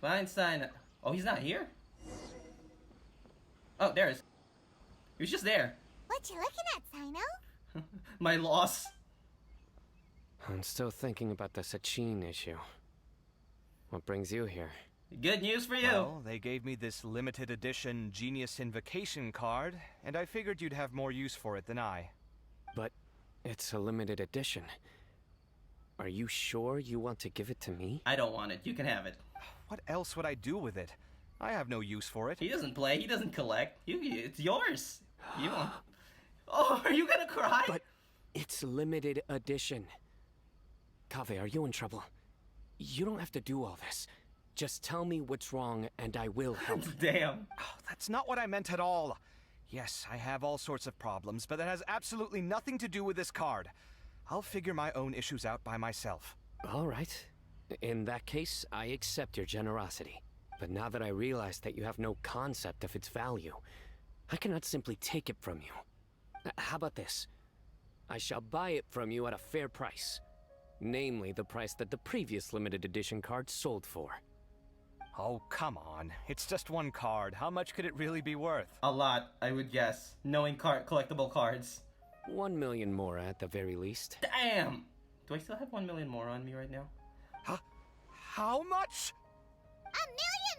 Feinstein. Oh, he's not here? Oh, there he is. He was just there. What you looking at, Sino? My loss. I'm still thinking about the Sachin issue. What brings you here? Good news for you. Well, they gave me this limited edition Genius Invocation card, and I figured you'd have more use for it than I. But it's a limited edition. Are you sure you want to give it to me? I don't want it. You can have it. What else would I do with it? I have no use for it. He doesn't play. He doesn't collect. It's yours. You want... Oh, are you gonna cry? But it's limited edition. Kaveh, are you in trouble? You don't have to do all this. Just tell me what's wrong and I will help. Damn. Oh, that's not what I meant at all. Yes, I have all sorts of problems, but that has absolutely nothing to do with this card. I'll figure my own issues out by myself. All right. In that case, I accept your generosity. But now that I realize that you have no concept of its value, I cannot simply take it from you. How about this? I shall buy it from you at a fair price. Namely, the price that the previous limited edition card sold for. Oh, come on. It's just one card. How much could it really be worth? A lot, I would guess. Knowing collectible cards. 1 million more at the very least. Damn! Do I still have 1 million more on me right now? Huh? How much? 1 million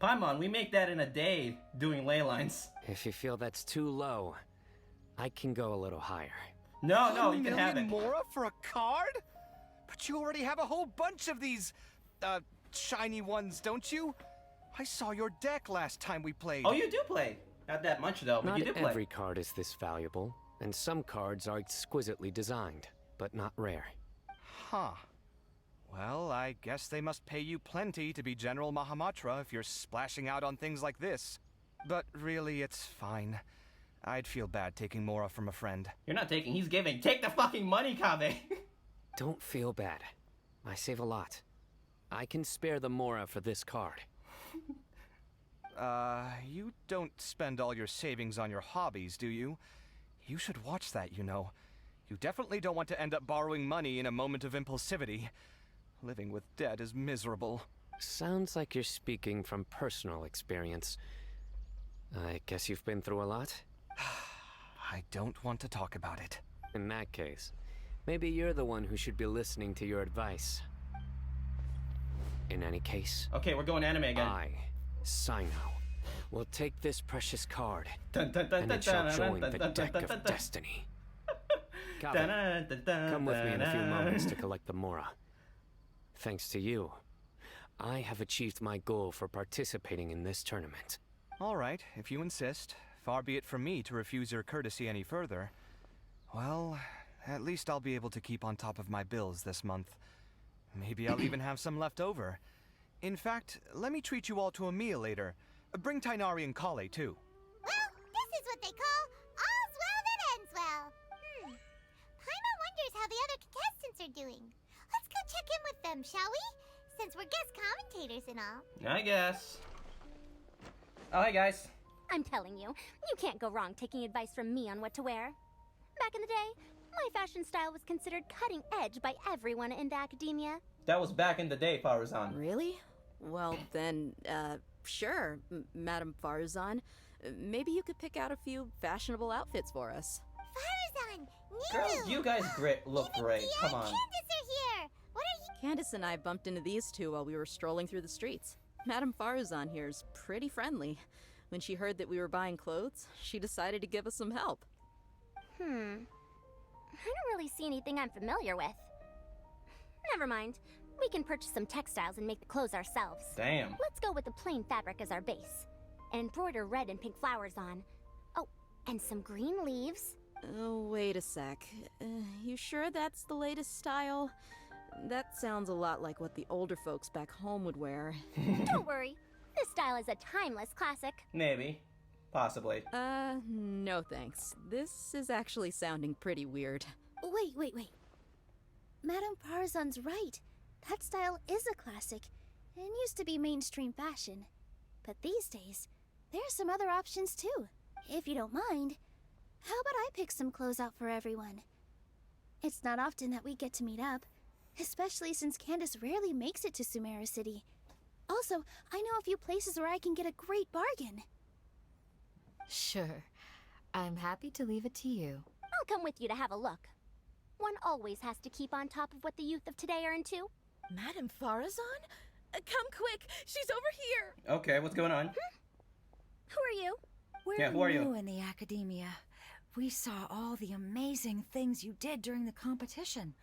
more? Paimon, we make that in a day doing ley lines. If you feel that's too low, I can go a little higher. No, you can have it. 1 million more for a card? But you already have a whole bunch of these, shiny ones, don't you? I saw your deck last time we played. Oh, you do play. Not that much, though, but Not you do play. every card is this valuable, and some cards are exquisitely designed, but not rare. Huh. Well, I guess they must pay you plenty to be General Mahamatra if you're splashing out on things like this. But really, it's fine. I'd feel bad taking Mora from a friend. You're not taking, he's giving. Take the fucking money, Kaveh. Don't feel bad. I save a lot. I can spare the Mora for this card. You don't spend all your savings on your hobbies, do you? You should watch that, you know. You definitely don't want to end up borrowing money in a moment of impulsivity. Living with debt is miserable. Sounds like you're speaking from personal experience. I guess you've been through a lot? I don't want to talk about it. In that case, maybe you're the one who should be listening to your advice. In any case, Okay, we're going anime again. I, Sino, will take this precious card, Dun, dun, dun, and dun, it shall dun, join dun, the dun, deck dun, of dun, dun. destiny. Dun, Kaveh, dun, dun, dun, come with me in a few dun, moments to dun. collect the Mora. Thanks to you, I have achieved my goal for participating in this tournament. All right, if you insist. Far be it from me to refuse your courtesy any further. Well, at least I'll be able to keep on top of my bills this month. Maybe I'll even have some left over. In fact, let me treat you all to a meal later. Bring Tainari and Kale, too. Well, this is what they call all's well that ends well. Paimon wonders how the other contestants are doing. Let's go check in with them, shall we? Since we're guest commentators and all. I guess. Oh, hey, guys. I'm telling you, you can't go wrong taking advice from me on what to wear. Back in the day, my fashion style was considered cutting edge by everyone in the academia. That was back in the day, Faruzan. Really? Well, then, sure, Madam Farzan. Maybe you could pick out a few fashionable outfits for us. Farazan, Niru, Girls, you guys look even great. Thea Come and on. Candace are here. What are you? Candace and I bumped into these two while we were strolling through the streets. Madam Farzan here's pretty friendly. When she heard that we were buying clothes, she decided to give us some help. I don't really see anything I'm familiar with. Never mind. We can purchase some textiles and make the clothes ourselves. Damn. Let's go with the plain fabric as our base. And embroider red and pink flowers on. Oh, and some green leaves. Oh, wait a sec. You sure that's the latest style? That sounds a lot like what the older folks back home would wear. Don't worry. This style is a timeless classic. Maybe. Possibly. No thanks. This is actually sounding pretty weird. Wait. Madame Farzan's right. That style is a classic, and used to be mainstream fashion. But these days, there's some other options too. If you don't mind, how about I pick some clothes out for everyone? It's not often that we get to meet up, especially since Candace rarely makes it to Sumeru City. Also, I know a few places where I can get a great bargain. Sure. I'm happy to leave it to you. I'll come with you to have a look. One always has to keep on top of what the youth of today are into. Madame Farazan? Come quick! She's over here! Okay, what's going on? Who are you? We're who are you? new in the academia. We saw all the amazing things you did during the competition.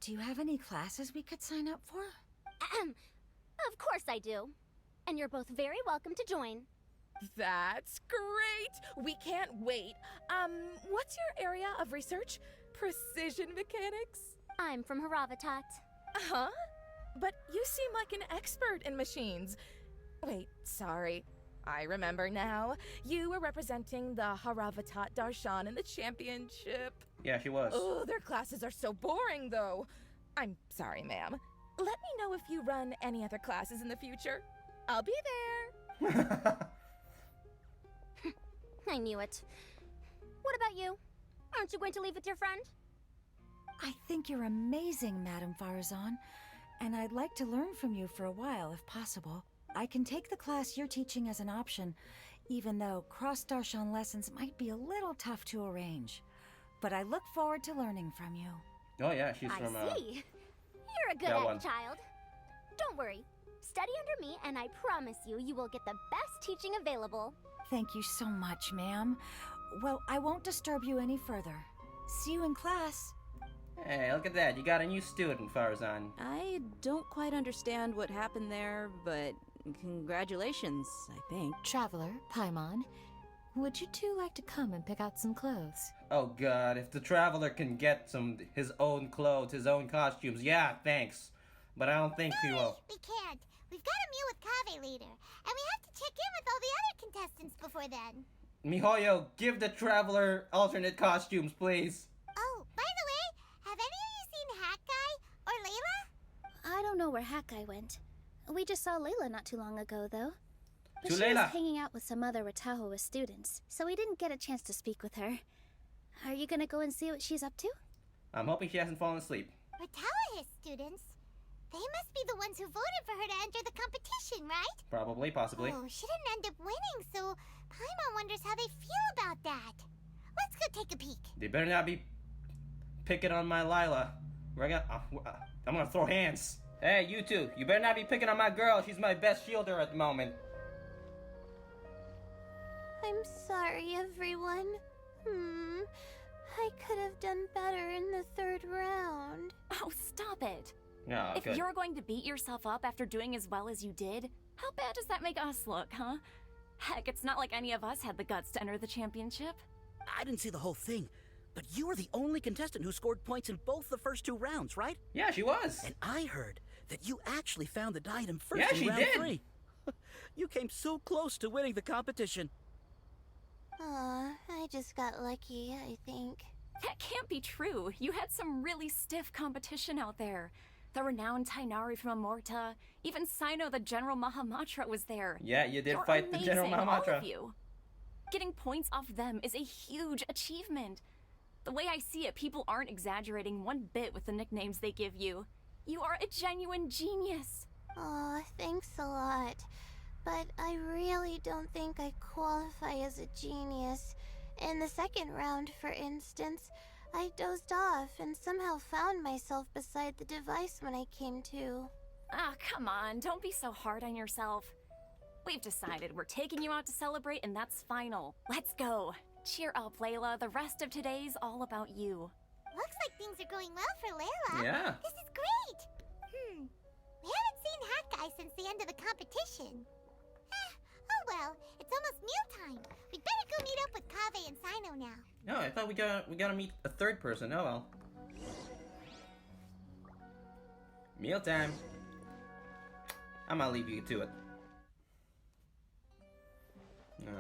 Do you have any classes we could sign up for? Of course I do. And you're both very welcome to join. That's great! We can't wait. What's your area of research? Precision mechanics? I'm from Haravatat. Huh? But you seem like an expert in machines. Wait, sorry. I remember now. You were representing the Haravatat Darshan in the championship. Yeah, she was. Oh, their classes are so boring, though. I'm sorry, ma'am. Let me know if you run any other classes in the future. I'll be there. I knew it. What about you? Aren't you going to leave with your friend? I think you're amazing, Madame Farazan, and I'd like to learn from you for a while, if possible. I can take the class you're teaching as an option, even though cross-Darshan lessons might be a little tough to arrange. But I look forward to learning from you. Oh yeah, she's I from see. You're a good that egg one. child. Don't worry. Study under me, and I promise you will get the best teaching available. Thank you so much, ma'am. Well, I won't disturb you any further. See you in class. Hey, look at that. You got a new student, Farazan. I don't quite understand what happened there, but congratulations, I think. Traveler, Paimon, would you two like to come and pick out some clothes? Oh god, if the traveler can get his own clothes, his own costumes, yeah, thanks. But I don't think he will. We can't. We've got a meet with Kave later, and we have to check in with all the other contestants before then. Mihoyo, give the traveler alternate costumes, please. Oh, by the way, have any of you seen Hat Guy or Layla? I don't know where Hakai went. We just saw Layla not too long ago, though. But To she was Layla. hanging out with some other Ratahoa students, so we didn't get a chance to speak with her. Are you gonna go and see what she's up to? I'm hoping she hasn't fallen asleep. Ratawa, his students. They must be the ones who voted for her to enter the competition, right? Probably, possibly. Oh, she didn't end up winning, so Paimon wonders how they feel about that. Let's go take a peek. They better not be picking on my Lila. I'm gonna throw hands. Hey, you two, you better not be picking on my girl. She's my best shielder at the moment. I'm sorry, everyone. I could have done better in the third round. Oh, stop it. No, If good. you're going to beat yourself up after doing as well as you did, how bad does that make us look, huh? Heck, it's not like any of us had the guts to enter the championship. I didn't see the whole thing, but you were the only contestant who scored points in both the first two rounds, right? Yeah, she was. And I heard that you actually found the diadem first Yeah, in she round did. 3. You came so close to winning the competition. Aw, I just got lucky, I think. That can't be true. You had some really stiff competition out there. The renowned Tainari from Amorta, even Sino the General Mahamatra was there. Yeah, you did You're fight the General amazing, all Mahamatra. of you. Getting points off them is a huge achievement. The way I see it, people aren't exaggerating one bit with the nicknames they give you. You are a genuine genius. Aw, thanks a lot. But I really don't think I qualify as a genius. In the second round, for instance, I dozed off and somehow found myself beside the device when I came to. Ah, come on, don't be so hard on yourself. We've decided we're taking you out to celebrate, and that's final. Let's go. Cheer up, Layla. The rest of today's all about you. Looks like things are going well for Layla. Yeah. This is great. We haven't seen Hat Guy since the end of the competition. Oh well, it's almost mealtime. We'd better go meet up with Kave and Sino now. No, I thought we gotta meet a third person. Oh well. Mealtime. I'm gonna leave you to it. No.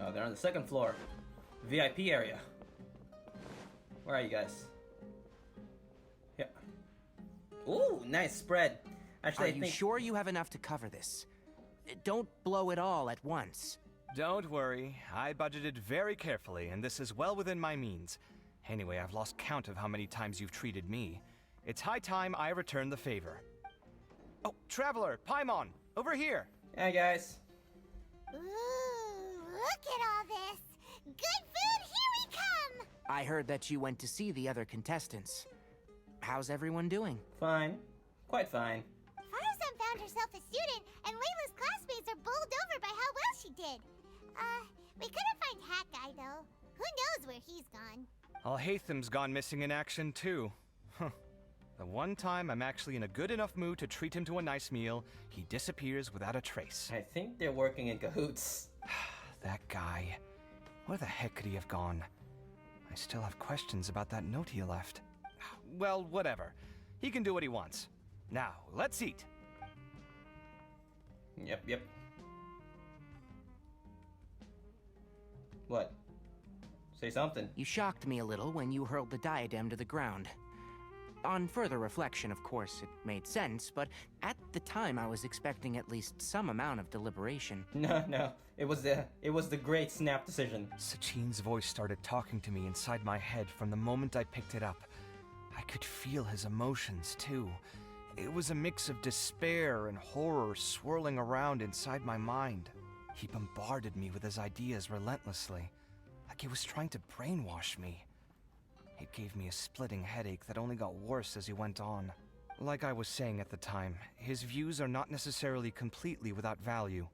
Oh, they're on the second floor. VIP area. Where are you guys? Yeah. Ooh, nice spread. Actually, Are I you think. sure you have enough to cover this? Don't blow it all at once. Don't worry, I budgeted very carefully, and this is well within my means. Anyway, I've lost count of how many times you've treated me. It's high time I return the favor. Oh, Traveler, Paimon, over here! Hey guys. Ooh, look at all this. Good food, here we come! I heard that you went to see the other contestants. How's everyone doing? Fine. Quite fine. Faruzan found herself a student, and Layla's classmates are bowled over by how well she did. We couldn't find Hat Guy, though. Who knows where he's gone? Alhaitham's gone missing in action, too. Huh. The one time I'm actually in a good enough mood to treat him to a nice meal, he disappears without a trace. I think they're working in cahoots. That guy. Where the heck could he have gone? I still have questions about that note he left. Well, whatever. He can do what he wants. Now, let's eat. Yep. What? Say something. You shocked me a little when you hurled the diadem to the ground. On further reflection, of course, it made sense, but at the time I was expecting at least some amount of deliberation. No. It was the great snap decision. Sachin's voice started talking to me inside my head from the moment I picked it up. I could feel his emotions, too. It was a mix of despair and horror swirling around inside my mind. He bombarded me with his ideas relentlessly, like he was trying to brainwash me. It gave me a splitting headache that only got worse as he went on. Like I was saying at the time, his views are not necessarily completely without value.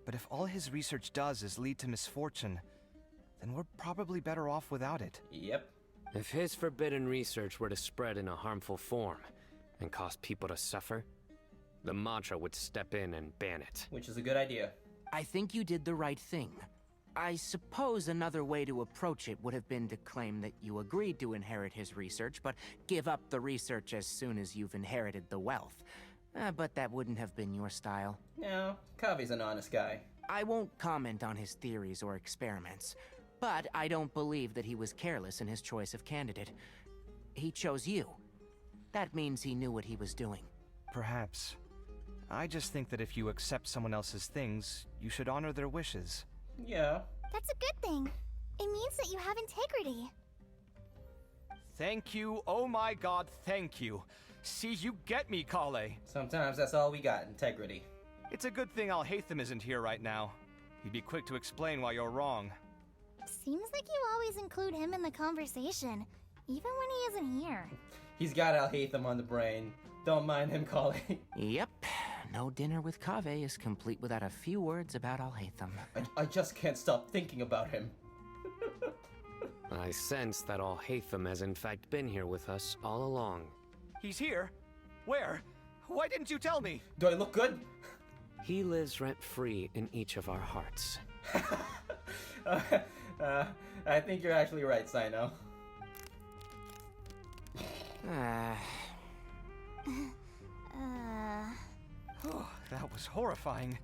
But if all his research does is lead to misfortune, then we're probably better off without it. Yep. If his forbidden research were to spread in a harmful form and cause people to suffer, the Mantra would step in and ban it. Which is a good idea. I think you did the right thing. I suppose another way to approach it would have been to claim that you agreed to inherit his research, but give up the research as soon as you've inherited the wealth. But that wouldn't have been your style. No, Kavi's an honest guy. I won't comment on his theories or experiments, but I don't believe that he was careless in his choice of candidate. He chose you. That means he knew what he was doing. Perhaps. I just think that if you accept someone else's things, you should honor their wishes. Yeah. That's a good thing. It means that you have integrity. Thank you, oh my god, thank you. See, you get me, Kale. Sometimes that's all we got, integrity. It's a good thing Alhaitham isn't here right now. He'd be quick to explain why you're wrong. Seems like you always include him in the conversation, even when he isn't here. He's got Alhaitham on the brain. Don't mind him, Kale. Yep. No dinner with Kaveh is complete without a few words about Alhaitham. I just can't stop thinking about him. I sense that Alhaitham has in fact been here with us all along. He's here? Where? Why didn't you tell me? Do I look good? He lives rent-free in each of our hearts. I think you're actually right, Sino. That was horrifying.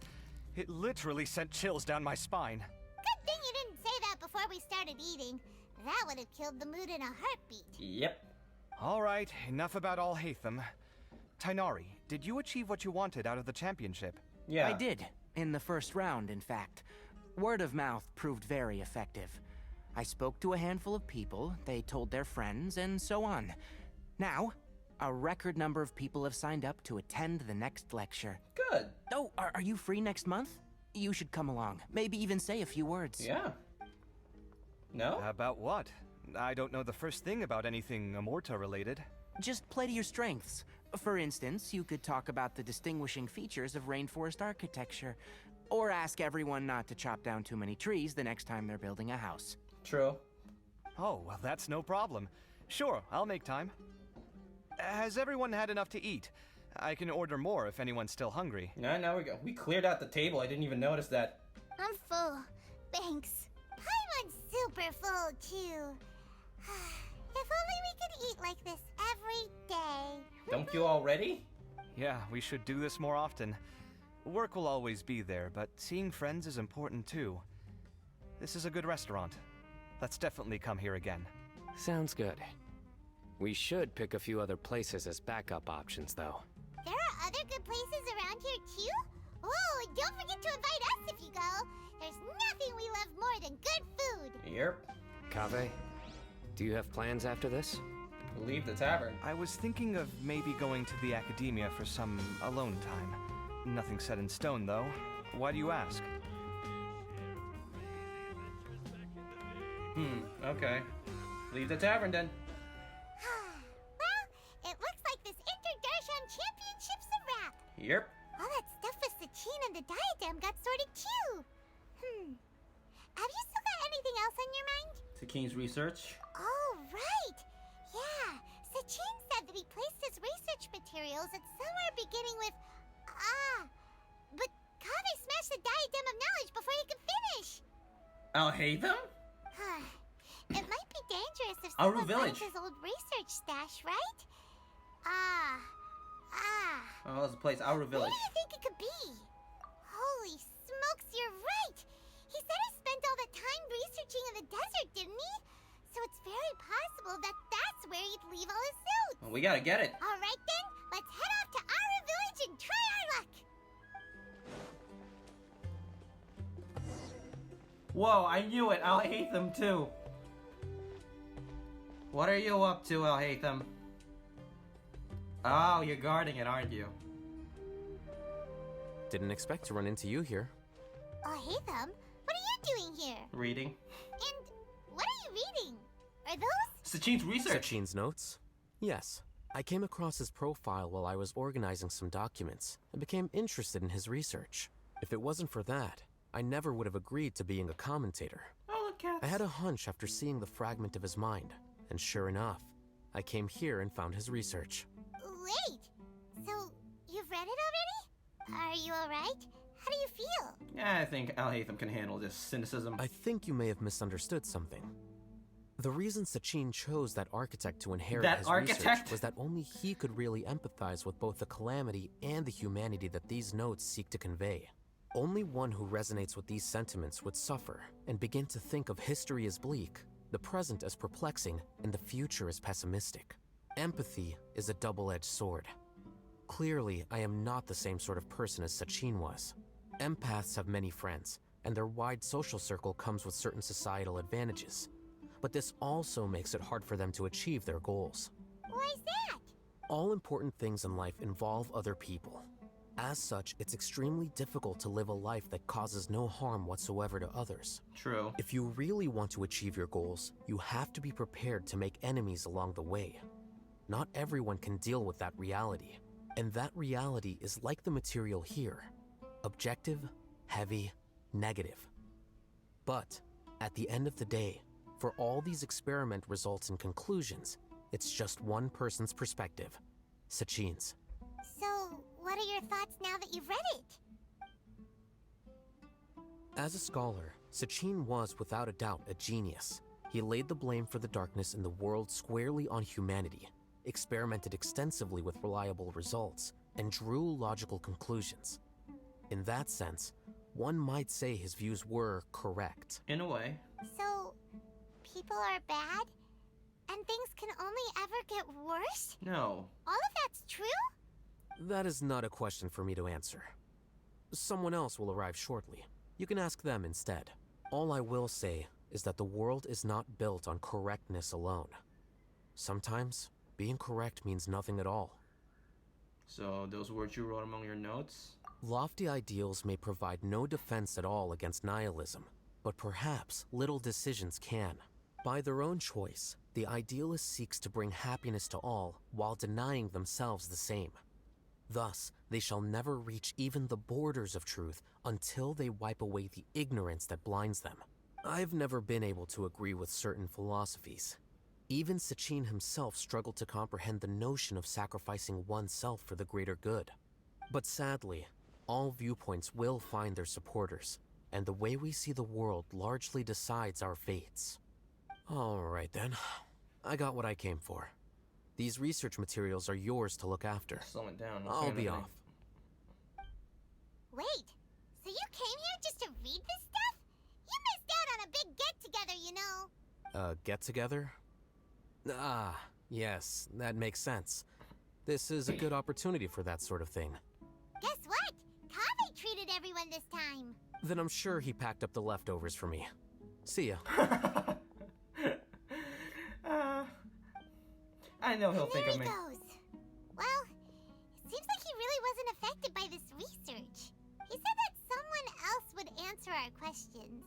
It literally sent chills down my spine. Good thing you didn't say that before we started eating. That would have killed the mood in a heartbeat. Yep. Alright, enough about Alhaitham. Tainari, did you achieve what you wanted out of the championship? Yeah. I did. In the first round, in fact. Word of mouth proved very effective. I spoke to a handful of people, they told their friends, and so on. Now, a record number of people have signed up to attend the next lecture. Good. Oh, are you free next month? You should come along. Maybe even say a few words. Yeah. No? About what? I don't know the first thing about anything Amorta related. Just play to your strengths. For instance, you could talk about the distinguishing features of rainforest architecture, or ask everyone not to chop down too many trees the next time they're building a house. True. Oh, well, that's no problem. Sure, I'll make time. Has everyone had enough to eat? I can order more if anyone's still hungry. Now we go. We cleared out the table. I didn't even notice that. I'm full. Thanks. Paimon's super full, too. If only we could eat like this every day. Don't you already? Yeah, we should do this more often. Work will always be there, but seeing friends is important too. This is a good restaurant. Let's definitely come here again. Sounds good. We should pick a few other places as backup options, though. There are other good places around here, too? Oh, and don't forget to invite us if you go. There's nothing we love more than good food. Yep. Kaveh, do you have plans after this? Leave the tavern. I was thinking of maybe going to the academia for some alone time. Nothing set in stone, though. Why do you ask? Okay. Leave the tavern then. Well, it looks like this Darshan Championship's a wrap. Yep. All that stuff with Sachin and the diadem got sorted too. Have you still got anything else on your mind? Sakin's research. Oh, right. Yeah, Sachin said that he placed his research materials at somewhere beginning with but Kaveh smashed the diadem of knowledge before he could finish. Al-Haytham? It might be dangerous if Auru someone Village. finds his old research stash, right? Oh, that's the place, Auru Where Village. do you think it could be? Holy smokes, you're right! He said he spent all that time researching in the desert, didn't he? So it's very possible that that's where he'd leave all his notes. Well, we gotta get it. Alright then, let's head off to Aru Village and try our luck! Whoa, I knew it. Al-Haytham too. What are you up to, Al-Haytham? Oh, you're guarding it, aren't you? Didn't expect to run into you here. Oh, hey, Thumb. What are you doing here? Reading. And what are you reading? Are those? Sachin's research. Sachin's notes? Yes. I came across his profile while I was organizing some documents and became interested in his research. If it wasn't for that, I never would have agreed to being a commentator. Oh, look, cats. I had a hunch after seeing the fragment of his mind, and sure enough, I came here and found his research. Wait. So, you've read it already? Are you alright? How do you feel? Yeah, I think Al-Haytham can handle this cynicism. I think you may have misunderstood something. The reason Sachin chose that architect to inherit his research was that only he could really empathize with both the calamity and the humanity that these notes seek to convey. Only one who resonates with these sentiments would suffer and begin to think of history as bleak, the present as perplexing, and the future as pessimistic. Empathy is a double-edged sword. Clearly, I am not the same sort of person as Sachin was. Empaths have many friends, and their wide social circle comes with certain societal advantages. But this also makes it hard for them to achieve their goals. Why is that? All important things in life involve other people. As such, it's extremely difficult to live a life that causes no harm whatsoever to others. True. If you really want to achieve your goals, you have to be prepared to make enemies along the way. Not everyone can deal with that reality. And that reality is like the material here. Objective, heavy, negative. But, at the end of the day, for all these experiment results and conclusions, it's just one person's perspective. Sachin's. So, what are your thoughts now that you've read it? As a scholar, Sachin was without a doubt a genius. He laid the blame for the darkness in the world squarely on humanity, experimented extensively with reliable results, and drew logical conclusions. In that sense, one might say his views were correct. In a way. So, people are bad? And things can only ever get worse? No. All of that's true? That is not a question for me to answer. Someone else will arrive shortly. You can ask them instead. All I will say is that the world is not built on correctness alone. Sometimes, being correct means nothing at all. So, those words you wrote among your notes? Lofty ideals may provide no defense at all against nihilism, but perhaps little decisions can. By their own choice, the idealist seeks to bring happiness to all while denying themselves the same. Thus, they shall never reach even the borders of truth until they wipe away the ignorance that blinds them. I've never been able to agree with certain philosophies. Even Sachin himself struggled to comprehend the notion of sacrificing oneself for the greater good. But sadly, all viewpoints will find their supporters, and the way we see the world largely decides our fates. Alright then, I got what I came for. These research materials are yours to look after. Slow it down. I'll be off. Wait, so you came here just to read this stuff? You missed out on a big get-together, you know. Get-together? Ah, yes, that makes sense. This is a good opportunity for that sort of thing. Guess what? Kaveh treated everyone this time. Then I'm sure he packed up the leftovers for me. See ya. I know he'll think there of me. he goes. Well, it seems like he really wasn't affected by this research. He said that someone else would answer our questions.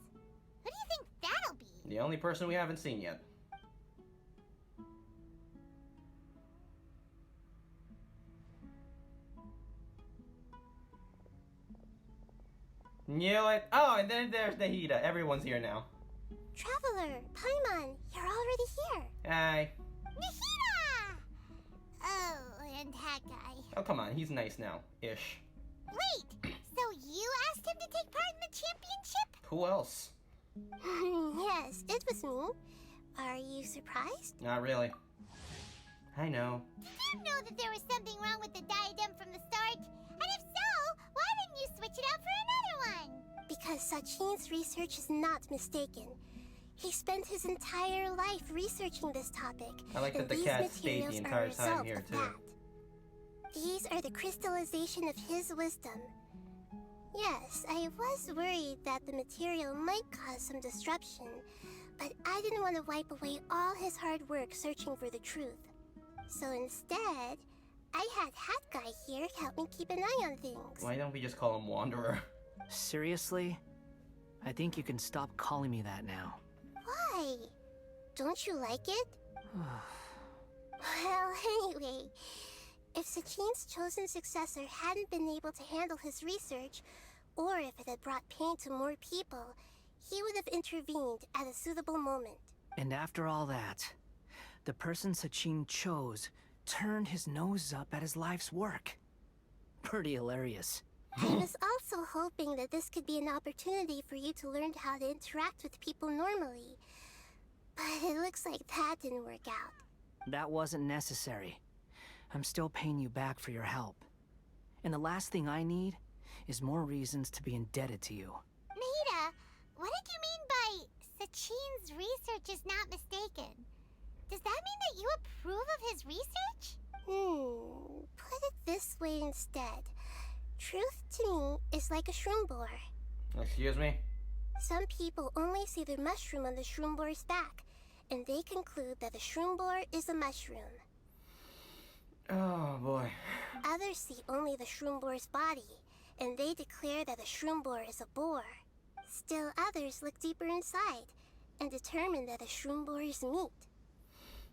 Who do you think that'll be? The only person we haven't seen yet. Knew it. Oh, and then there's Nahida. Everyone's here now. Traveler, Paimon, you're already here. Hi. Nahida! Oh, and that guy. Oh, come on. He's nice now. Ish. Wait, so you asked him to take part in the championship? Who else? Yes, it was me. Are you surprised? Not really. I know. Did you know that there was something wrong with the diadem from the start? And if so, why didn't you switch it out for another one? Because Sachin's research is not mistaken. He spent his entire life researching this topic. I like that and the these cat stayed the materials entire are a time result here, of too. that. These are the crystallization of his wisdom. Yes, I was worried that the material might cause some disruption, but I didn't want to wipe away all his hard work searching for the truth. So instead, I had Hat Guy here help me keep an eye on things. Why don't we just call him Wanderer? Seriously? I think you can stop calling me that now. Why? Don't you like it? Well, anyway, if Sachin's chosen successor hadn't been able to handle his research, or if it had brought pain to more people, he would have intervened at a suitable moment. And after all that, the person Sachin chose turned his nose up at his life's work. Pretty hilarious. I was also hoping that this could be an opportunity for you to learn how to interact with people normally. But it looks like that didn't work out. That wasn't necessary. I'm still paying you back for your help. And the last thing I need is more reasons to be indebted to you. Nahida, what did you mean by Sachin's research is not mistaken? Does that mean that you approve of his research? Put it this way instead. Truth to me is like a shroom boar. Excuse me? Some people only see the mushroom on the shroom boar's back, and they conclude that the shroom boar is a mushroom. Oh, boy. Others see only the shroom boar's body, and they declare that the shroom boar is a boar. Still others look deeper inside, and determine that the shroom boar is meat.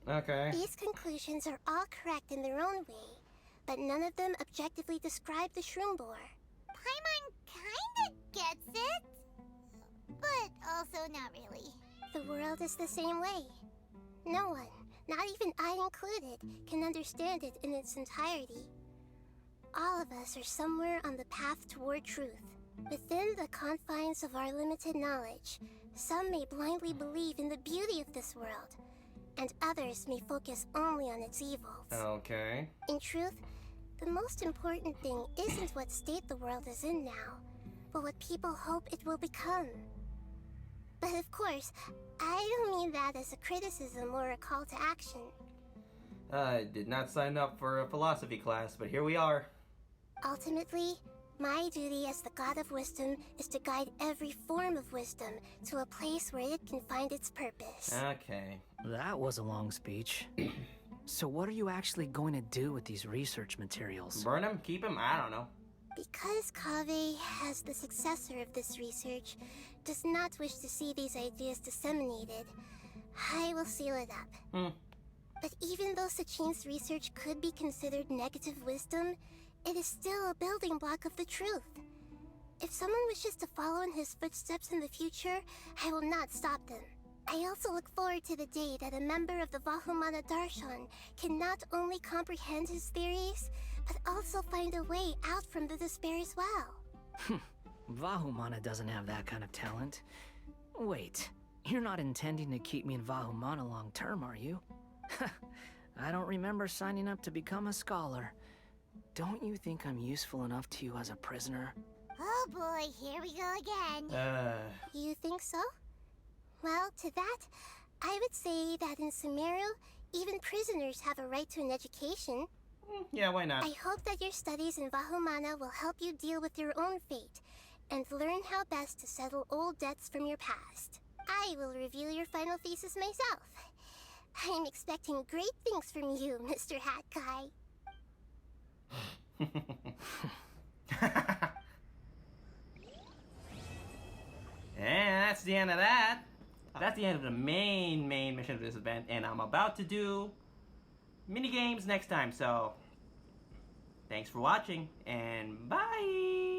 Okay. These conclusions are all correct in their own way, but none of them objectively describe the shroom boar. Paimon kinda gets it, but also not really. The world is the same way. No one, not even I included, can understand it in its entirety. All of us are somewhere on the path toward truth. Within the confines of our limited knowledge, some may blindly believe in the beauty of this world, and others may focus only on its evils. Okay. In truth, the most important thing isn't what state the world is in now, but what people hope it will become. But of course, I don't mean that as a criticism or a call to action. I did not sign up for a philosophy class, but here we are. Ultimately, my duty as the God of Wisdom is to guide every form of wisdom to a place where it can find its purpose. Okay. That was a long speech. So what are you actually going to do with these research materials? Burn him? Keep him? I don't know. Because Kaveh, as the successor of this research, does not wish to see these ideas disseminated, I will seal it up. But even though Sachin's research could be considered negative wisdom, it is still a building block of the truth. If someone wishes to follow in his footsteps in the future, I will not stop them. I also look forward to the day that a member of the Vahumana Darshan can not only comprehend his theories, but also find a way out from the despair as well. Vahumana doesn't have that kind of talent. Wait, you're not intending to keep me in Vahumana long term, are you? I don't remember signing up to become a scholar. Don't you think I'm useful enough to you as a prisoner? Oh boy, here we go again. You think so? Well, to that, I would say that in Sumeru, even prisoners have a right to an education. Yeah, why not? I hope that your studies in Vahumana will help you deal with your own fate, and learn how best to settle old debts from your past. I will review your final thesis myself. I'm expecting great things from you, Mr. Hat Guy. And that's the end of that. That's the end of the main mission of this event, and I'm about to do mini games next time. So, thanks for watching, and bye.